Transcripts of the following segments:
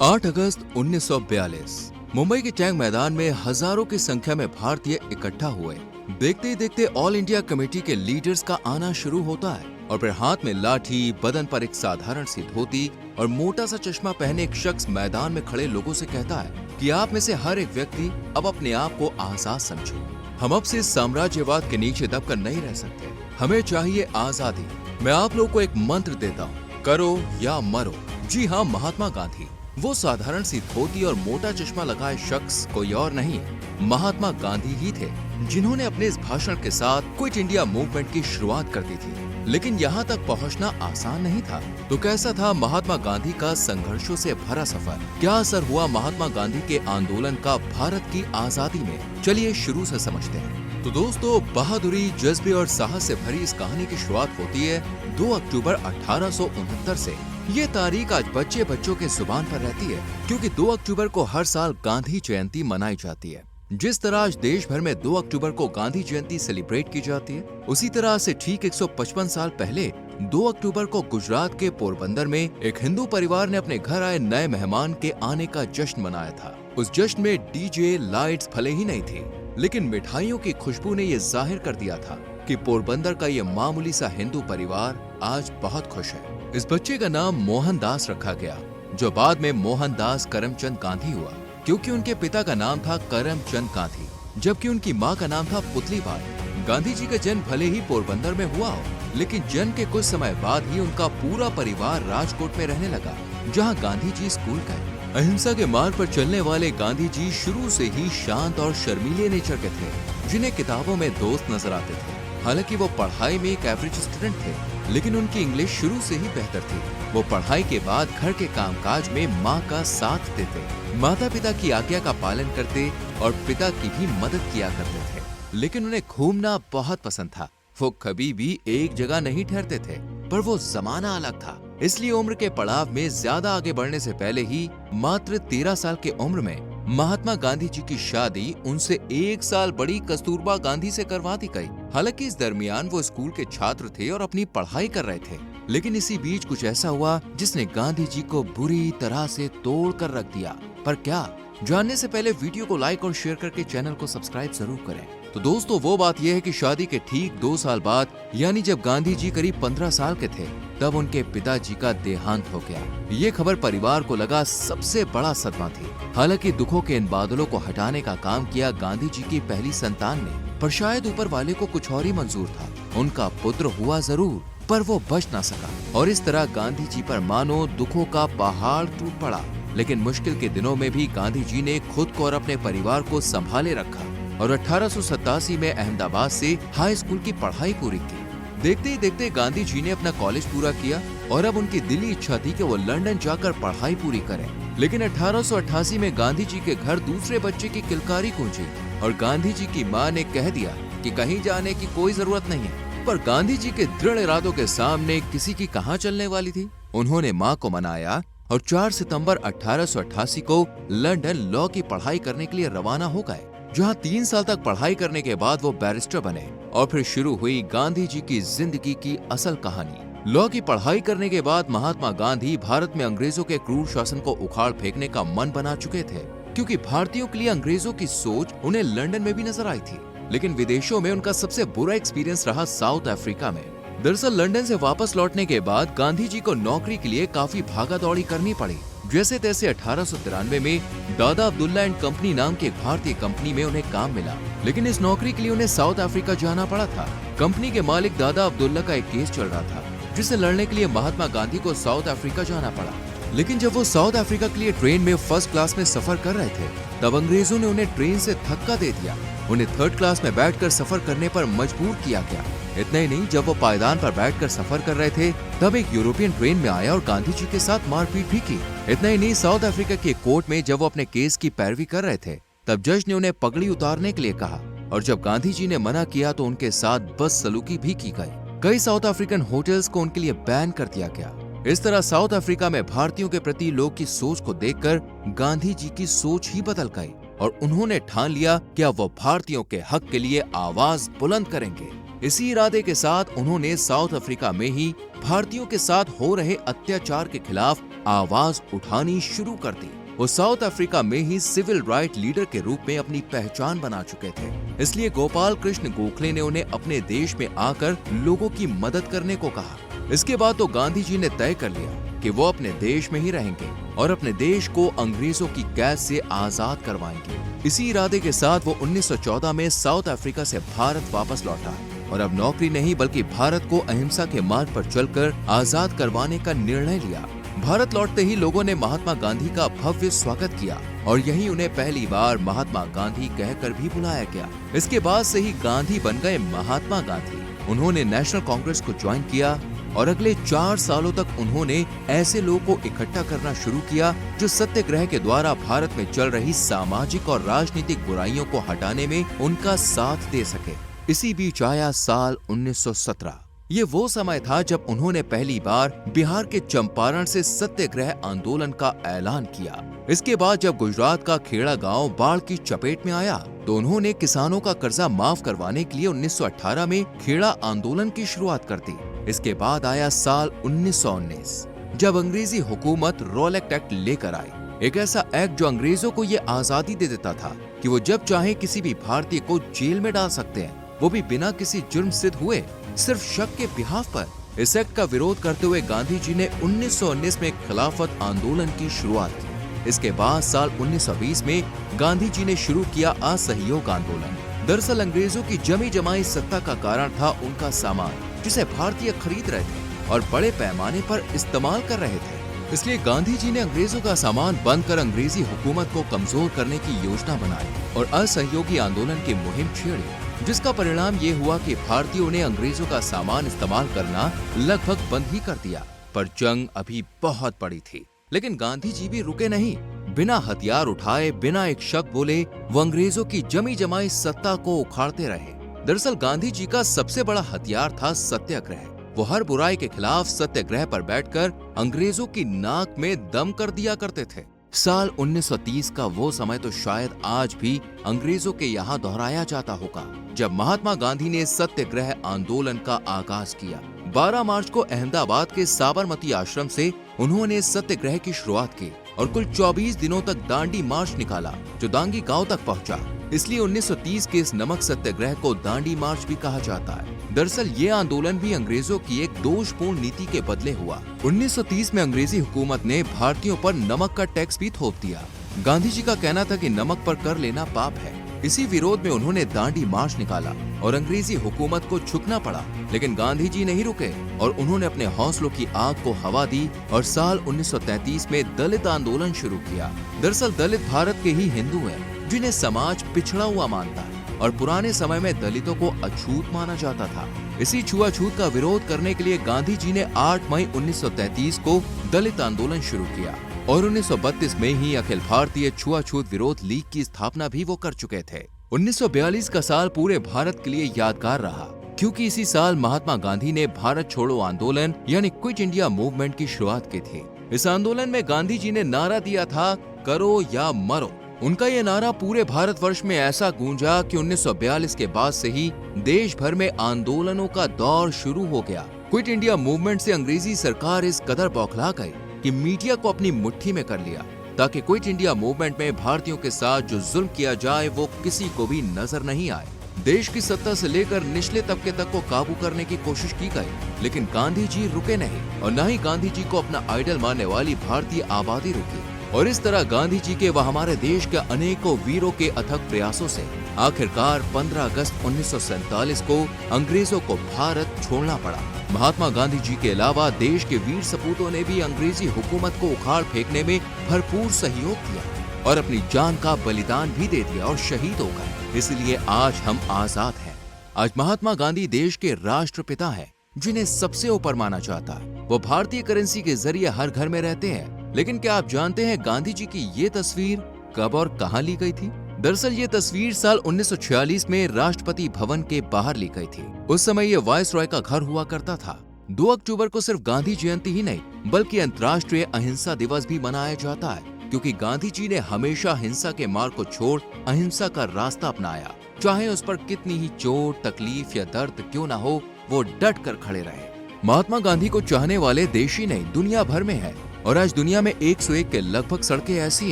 8 अगस्त 1942 मुंबई के टैंक मैदान में हजारों की संख्या में भारतीय इकट्ठा हुए। देखते ही देखते ऑल इंडिया कमेटी के लीडर्स का आना शुरू होता है और फिर हाथ में लाठी, बदन पर एक साधारण सी धोती और मोटा सा चश्मा पहने एक शख्स मैदान में खड़े लोगों से कहता है कि आप में से हर एक व्यक्ति अब अपने आप को आजाद समझे। हम अब से साम्राज्यवाद के नीचे दबकर नहीं रह सकते। हमें चाहिए आजादी। मैं आप लोगों को एक मंत्र देता हूँ, करो या मरो। जी हाँ, महात्मा गांधी। वो साधारण सी धोती और मोटा चश्मा लगाए शख्स कोई और नहीं, महात्मा गांधी ही थे, जिन्होंने अपने इस भाषण के साथ क्विट इंडिया मूवमेंट की शुरुआत कर दी थी। लेकिन यहाँ तक पहुँचना आसान नहीं था। तो कैसा था महात्मा गांधी का संघर्षों से भरा सफर? क्या असर हुआ महात्मा गांधी के आंदोलन का भारत की आजादी में? चलिए शुरू से समझते हैं। तो दोस्तों, बहादुरी, जज्बे और साहस से भरी इस कहानी की शुरुआत होती है 2 अक्टूबर 1869 से। ये तारीख आज बच्चे बच्चों के जुबान पर रहती है, क्योंकि 2 अक्टूबर को हर साल गांधी जयंती मनाई जाती है। जिस तरह आज देश भर में 2 अक्टूबर को गांधी जयंती सेलिब्रेट की जाती है, उसी तरह से ठीक 155 साल पहले 2 अक्टूबर को गुजरात के पोरबंदर में एक हिंदू परिवार ने अपने घर आए नए मेहमान के आने का जश्न मनाया था। उस जश्न में डीजे, लाइट्स भले ही नहीं थी, लेकिन मिठाइयों की खुशबू ने ये जाहिर कर दिया था कि पोरबंदर का ये मामूली सा हिंदू परिवार आज बहुत खुश है। इस बच्चे का नाम मोहनदास रखा गया, जो बाद में मोहनदास करमचंद गांधी हुआ, क्योंकि उनके पिता का नाम था करमचंद गांधी, जबकि उनकी माँ का नाम था पुतलीबाई। गांधी जी का जन्म भले ही पोरबंदर में हुआ हो, लेकिन जन्म के कुछ समय बाद ही उनका पूरा परिवार राजकोट में रहने लगा, जहाँ गांधी जी स्कूल गए। अहिंसा के मार्ग पर चलने वाले गांधी जी शुरू से ही शांत और शर्मीले नेचर के थे, जिन्हें किताबों में दोस्त नजर आते थे। हालांकि वो पढ़ाई में एक एवरेज स्टूडेंट थे, लेकिन उनकी इंग्लिश शुरू से ही बेहतर थी। वो पढ़ाई के बाद घर के कामकाज में माँ का साथ देते, माता पिता की आज्ञा का पालन करते और पिता की भी मदद किया करते थे। लेकिन उन्हें घूमना बहुत पसंद था। वो कभी भी एक जगह नहीं ठहरते थे, पर वो जमाना अलग था। इसलिए उम्र के पड़ाव में ज्यादा आगे बढ़ने से पहले ही मात्र 13 साल की उम्र में महात्मा गांधी जी की शादी उनसे 1 साल बड़ी कस्तूरबा गांधी से करवा दी गई। हालांकि इस दरमियान वो स्कूल के छात्र थे और अपनी पढ़ाई कर रहे थे, लेकिन इसी बीच कुछ ऐसा हुआ जिसने गांधी जी को बुरी तरह से तोड़ कर रख दिया। पर क्या? जानने से पहले वीडियो को लाइक और शेयर करके चैनल को सब्सक्राइब जरूर करें। तो दोस्तों, वो बात यह है कि शादी के ठीक 2 साल बाद, यानी जब गांधी जी करीब 15 साल के थे, तब उनके पिताजी का देहांत हो गया। ये खबर परिवार को लगा सबसे बड़ा सदमा थी। हालांकि दुखों के इन बादलों को हटाने का काम किया गांधी जी की पहली संतान ने, पर शायद ऊपर वाले को कुछ और ही मंजूर था। उनका पुत्र हुआ जरूर, पर वो बच ना सका और इस तरह गांधी जी पर मानो दुखों का पहाड़ टूट पड़ा। लेकिन मुश्किल के दिनों में भी गांधी जी ने खुद को और अपने परिवार को संभाले रखा और 1887 में अहमदाबाद से हाई स्कूल की पढ़ाई पूरी की। देखते ही देखते गांधी जी ने अपना कॉलेज पूरा किया और अब उनकी दिली इच्छा थी कि वो लंदन जाकर पढ़ाई पूरी करें। लेकिन 1888 में गांधी जी के घर दूसरे बच्चे की किलकारी गूंजी और गांधी जी की मां ने कह दिया कि कहीं जाने की कोई जरूरत नहीं है। पर गांधी जी के दृढ़ इरादों के सामने किसी की कहां चलने वाली थी। उन्होंने मां को मनाया और 4 सितंबर 1888 को लंदन लॉ की पढ़ाई करने के लिए रवाना हो गए, जहां 3 साल तक पढ़ाई करने के बाद वो बैरिस्टर बने और फिर शुरू हुई गांधी जी की जिंदगी की असल कहानी। लॉ की पढ़ाई करने के बाद महात्मा गांधी भारत में अंग्रेजों के क्रूर शासन को उखाड़ फेंकने का मन बना चुके थे, क्योंकि भारतीयों के लिए अंग्रेजों की सोच उन्हें लंदन में भी नजर आई थी। लेकिन विदेशों में उनका सबसे बुरा एक्सपीरियंस रहा साउथ अफ्रीका में। दरअसल लंदन से वापस लौटने के बाद गांधी जी को नौकरी के लिए काफी भागा दौड़ी करनी पड़ी। जैसे तैसे 1893 में दादा अब्दुल्ला एंड कंपनी नाम की एक भारतीय कंपनी में उन्हें काम मिला, लेकिन इस नौकरी के लिए उन्हें साउथ अफ्रीका जाना पड़ा था। कंपनी के मालिक दादा अब्दुल्ला का एक केस चल रहा था, जिसे लड़ने के लिए महात्मा गांधी को साउथ अफ्रीका जाना पड़ा। लेकिन जब वो साउथ अफ्रीका के लिए ट्रेन में फर्स्ट क्लास में सफर कर रहे थे, तब अंग्रेजों ने उन्हें ट्रेन से धक्का दे दिया। उन्हें थर्ड क्लास में बैठकर सफर करने पर मजबूर किया गया। इतना ही नहीं, जब वो पायदान पर बैठकर सफर कर रहे थे, तब एक यूरोपियन ट्रेन में आया और गांधी जी के साथ मारपीट भी की। इतना ही नहीं, साउथ अफ्रीका के कोर्ट में जब वो अपने केस की पैरवी कर रहे थे, तब जज ने उन्हें पगड़ी उतारने के लिए कहा और जब गांधी जी ने मना किया तो उनके साथ बदसलूकी भी की गई। कई साउथ अफ्रीकन होटल्स को उनके लिए बैन कर दिया गया। इस तरह साउथ अफ्रीका में भारतीयों के प्रति लोग की सोच को देखकर गांधी जी की सोच ही बदल गई और उन्होंने ठान लिया कि अब वो भारतीयों के हक के लिए आवाज बुलंद करेंगे। इसी इरादे के साथ उन्होंने साउथ अफ्रीका में ही भारतीयों के साथ हो रहे अत्याचार के खिलाफ आवाज उठानी शुरू कर दी। वो साउथ अफ्रीका में ही सिविल राइट लीडर के रूप में अपनी पहचान बना चुके थे, इसलिए गोपाल कृष्ण गोखले ने उन्हें अपने देश में आकर लोगों की मदद करने को कहा। इसके बाद तो गांधी जी ने तय कर लिया कि वो अपने देश में ही रहेंगे और अपने देश को अंग्रेजों की कैद से आजाद करवाएंगे। इसी इरादे के साथ वो 1914 में साउथ अफ्रीका से भारत वापस लौटा और अब नौकरी नहीं बल्कि भारत को अहिंसा के मार्ग पर चलकर आजाद करवाने का निर्णय लिया। भारत लौटते ही लोगों ने महात्मा गांधी का भव्य स्वागत किया और यही उन्हें पहली बार महात्मा गांधी कहकर भी बुलाया गया। इसके बाद से ही गांधी बन गए महात्मा गांधी। उन्होंने नेशनल कांग्रेस को ज्वाइन किया और अगले 4 सालों तक उन्होंने ऐसे लोगों को इकट्ठा करना शुरू किया जो सत्याग्रह के द्वारा भारत में चल रही सामाजिक और राजनीतिक बुराइयों को हटाने में उनका साथ दे सके। इसी बीच आया साल 1917। ये वो समय था जब उन्होंने पहली बार बिहार के चंपारण से सत्याग्रह आंदोलन का ऐलान किया। इसके बाद जब गुजरात का खेड़ा गांव बाढ़ की चपेट में आया तो उन्होंने किसानों का कर्जा माफ करवाने के लिए 1918 में खेड़ा आंदोलन की शुरुआत कर दी। इसके बाद आया साल 1919 जब अंग्रेजी हुकूमत रोलेक्ट एक्ट लेकर आई, एक ऐसा एक्ट जो अंग्रेजों को ये आजादी दे देता था कि वो जब चाहे किसी भी भारतीय को जेल में डाल सकते हैं, वो भी बिना किसी जुर्म सिद्ध हुए, सिर्फ शक के बिहाफ पर। इस एक्ट का विरोध करते हुए गांधी जी ने 1919 में खिलाफत आंदोलन की शुरुआत की। इसके बाद साल 1920 में गांधी जी ने शुरू किया असहयोग आंदोलन। दरअसल अंग्रेजों की जमी जमाई सत्ता का कारण था उनका सामान, जिसे भारतीय खरीद रहे थे और बड़े पैमाने पर इस्तेमाल कर रहे थे। इसलिए गांधी जी ने अंग्रेजों का सामान बंद कर अंग्रेजी हुकूमत को कमजोर करने की योजना बनाई और असहयोगी आंदोलन की मुहिम छेड़ी, जिसका परिणाम ये हुआ कि भारतीयों ने अंग्रेजों का सामान इस्तेमाल करना लगभग बंद ही कर दिया। पर जंग अभी बहुत बड़ी थी, लेकिन गांधी जी भी रुके नहीं। बिना हथियार उठाए, बिना एक शब्द बोले, वो अंग्रेजों की जमी जमाई सत्ता को उखाड़ते रहे। दरअसल गांधी जी का सबसे बड़ा हथियार था सत्याग्रह। वो हर बुराई के खिलाफ सत्याग्रह पर बैठकर अंग्रेजों की नाक में दम कर दिया करते थे। साल 1930 का वो समय तो शायद आज भी अंग्रेजों के यहाँ दोहराया जाता होगा, जब महात्मा गांधी ने सत्याग्रह आंदोलन का आगाज किया। 12 मार्च को अहमदाबाद के साबरमती आश्रम से उन्होंने सत्याग्रह की शुरुआत की और कुल 24 दिनों तक दांडी मार्च निकाला, जो दांगी गांव तक पहुंचा। इसलिए 1930 के इस नमक सत्याग्रह को दांडी मार्च भी कहा जाता है। दरअसल ये आंदोलन भी अंग्रेजों की एक दोषपूर्ण नीति के बदले हुआ। 1930 में अंग्रेजी हुकूमत ने भारतीयों पर नमक का टैक्स भी थोप दिया। गांधी जी का कहना था कि नमक पर कर लेना पाप है। इसी विरोध में उन्होंने दांडी मार्च निकाला और अंग्रेजी हुकूमत को झुकना पड़ा, लेकिन गांधी जी नहीं रुके और उन्होंने अपने हौसलों की आग को हवा दी और साल 1933 में दलित आंदोलन शुरू किया। दरअसल दलित भारत के ही हिंदू हैं, जिन्हें समाज पिछड़ा हुआ मानता है और पुराने समय में दलितों को अछूत माना जाता था। इसी छुआछूत का विरोध करने के लिए गांधी जी ने 8 मई 1933 को दलित आंदोलन शुरू किया और 1932 में ही अखिल भारतीय छुआछूत विरोध लीग की स्थापना भी वो कर चुके थे। 1942 का साल पूरे भारत के लिए यादगार रहा, क्योंकि इसी साल महात्मा गांधी ने भारत छोड़ो आंदोलन यानी क्विट इंडिया मूवमेंट की शुरुआत की थी। इस आंदोलन में गांधी जी ने नारा दिया था, करो या मरो। उनका ये नारा पूरे भारतवर्ष में ऐसा गूंजा कि 1942 के बाद से ही देश भर में आंदोलनों का दौर शुरू हो गया। क्विट इंडिया मूवमेंट से अंग्रेजी सरकार इस कदर बौखला गई कि मीडिया को अपनी मुट्ठी में कर लिया, ताकि क्विट इंडिया मूवमेंट में भारतीयों के साथ जो जुल्म किया जाए वो किसी को भी नजर नहीं आए। देश की सत्ता से लेकर निचले तबके तक को काबू करने की कोशिश की गई, लेकिन गांधी जी रुके नहीं और न ही गांधी जी को अपना आइडल मानने वाली भारतीय आबादी रुकी। और इस तरह गांधी जी के व हमारे देश के अनेकों वीरों के अथक प्रयासों से आखिरकार 15 अगस्त 1947 को अंग्रेजों को भारत छोड़ना पड़ा। महात्मा गांधी जी के अलावा देश के वीर सपूतों ने भी अंग्रेजी हुकूमत को उखाड़ फेंकने में भरपूर सहयोग किया और अपनी जान का बलिदान भी दे दिया और शहीद हो गए। इसलिए आज हम आजाद हैं। आज महात्मा गांधी देश के राष्ट्रपिता हैं, जिन्हें सबसे ऊपर माना जाता है। वो भारतीय करेंसी के जरिए हर घर में रहते हैं। लेकिन क्या आप जानते हैं गांधी जी की ये तस्वीर कब और कहां ली गई थी? दरअसल ये तस्वीर साल 1946 में राष्ट्रपति भवन के बाहर ली गई थी। उस समय ये वायसरॉय का घर हुआ करता था। 2 अक्टूबर को सिर्फ गांधी जयंती ही नहीं बल्कि अंतर्राष्ट्रीय अहिंसा दिवस भी मनाया जाता है, क्योंकि गांधी जी ने हमेशा हिंसा के मार्ग को छोड़ अहिंसा का रास्ता अपनाया। चाहे उस पर कितनी ही चोट, तकलीफ या दर्द क्यों न हो, वो डट कर खड़े रहे। महात्मा गांधी को चाहने वाले देश ही नहीं दुनिया भर में है। और आज दुनिया में 101 के लगभग सड़कें ऐसी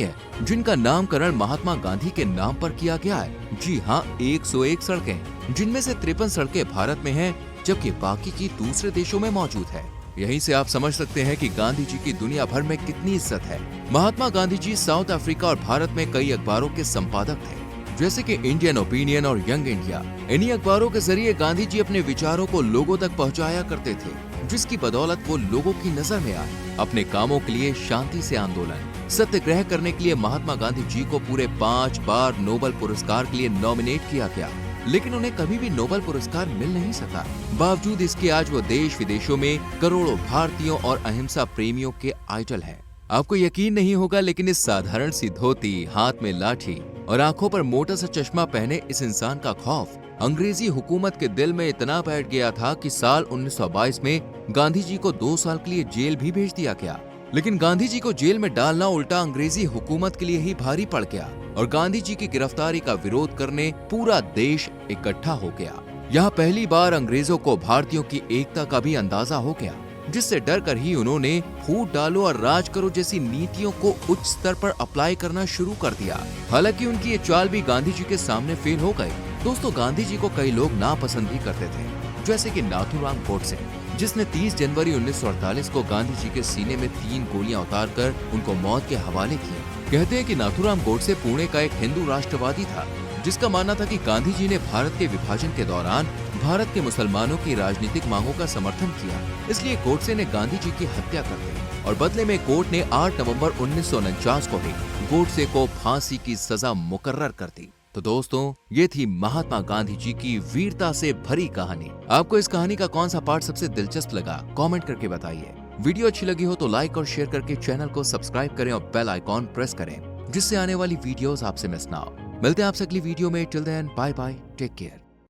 हैं जिनका नामकरण महात्मा गांधी के नाम पर किया गया है। जी हाँ, 101 सड़कें, जिनमें से 53 सड़कें भारत में हैं, जबकि बाकी की दूसरे देशों में मौजूद है। यहीं से आप समझ सकते हैं कि गांधी जी की दुनिया भर में कितनी इज्जत है। महात्मा गांधी जी साउथ अफ्रीका और भारत में कई अखबारों के संपादक थे, जैसे कि इंडियन ओपिनियन और यंग इंडिया। इन्हीं अखबारोरों के जरिए गांधी जी अपने विचारों को लोगों तक पहुंचाया करते थे, जिसकी बदौलत वो लोगों की नजर में आए। अपने कामों के लिए शांति से आंदोलन, सत्याग्रह करने के लिए महात्मा गांधी जी को पूरे 5 बार नोबेल पुरस्कार के लिए नॉमिनेट किया गया, लेकिन उन्हें कभी भी नोबेल पुरस्कार मिल नहीं सका। बावजूद इसके आज वो देश विदेशों में करोड़ों भारतीयों और अहिंसा प्रेमियों के आइडल हैं। आपको यकीन नहीं होगा, लेकिन इस साधारण सी धोती, हाथ में लाठी और आंखों पर मोटा सा चश्मा पहने इस इंसान का खौफ अंग्रेजी हुकूमत के दिल में इतना बैठ गया था कि साल 1922 में गांधी जी को 2 साल के लिए जेल भी भेज दिया गया। लेकिन गांधी जी को जेल में डालना उल्टा अंग्रेजी हुकूमत के लिए ही भारी पड़ गया और गांधी जी की गिरफ्तारी का विरोध करने पूरा देश इकट्ठा हो गया। यहाँ पहली बार अंग्रेजों को भारतीयों की एकता का भी अंदाजा हो गया, जिससे डर कर ही उन्होंने फूट डालो और राज करो जैसी नीतियों को उच्च स्तर पर अप्लाई करना शुरू कर दिया। हालांकि उनकी ये चाल भी गांधी जी के सामने फेल हो गई। दोस्तों, गांधी जी को कई लोग नापसंद भी करते थे, जैसे कि नाथूराम गोडसे, जिसने 30 जनवरी 1948 को गांधी जी के सीने में 3 गोलियां उतारकर उनको मौत के हवाले किया। कहते हैं कि नाथूराम गोडसे पुणे का एक हिंदू राष्ट्रवादी था, जिसका मानना था कि गांधी जी ने भारत के विभाजन के दौरान भारत के मुसलमानों की राजनीतिक मांगों का समर्थन किया, इसलिए गोडसे ने गांधी जी की हत्या कर दी और बदले में कोर्ट ने 8 नवंबर 1949 को ही गोडसे को फांसी की सजा मुकर्रर कर दी। तो दोस्तों, ये थी महात्मा गांधी जी की वीरता से भरी कहानी। आपको इस कहानी का कौन सा पार्ट सबसे दिलचस्प लगा, कमेंट करके बताइए। वीडियो अच्छी लगी हो तो लाइक और शेयर करके चैनल को सब्सक्राइब करें और बेल आइकॉन प्रेस करें, जिससे आने वाली वीडियोस आपसे मिस ना हो। मिलते हैं आपसे अगली वीडियो में। Till then, bye bye, take care.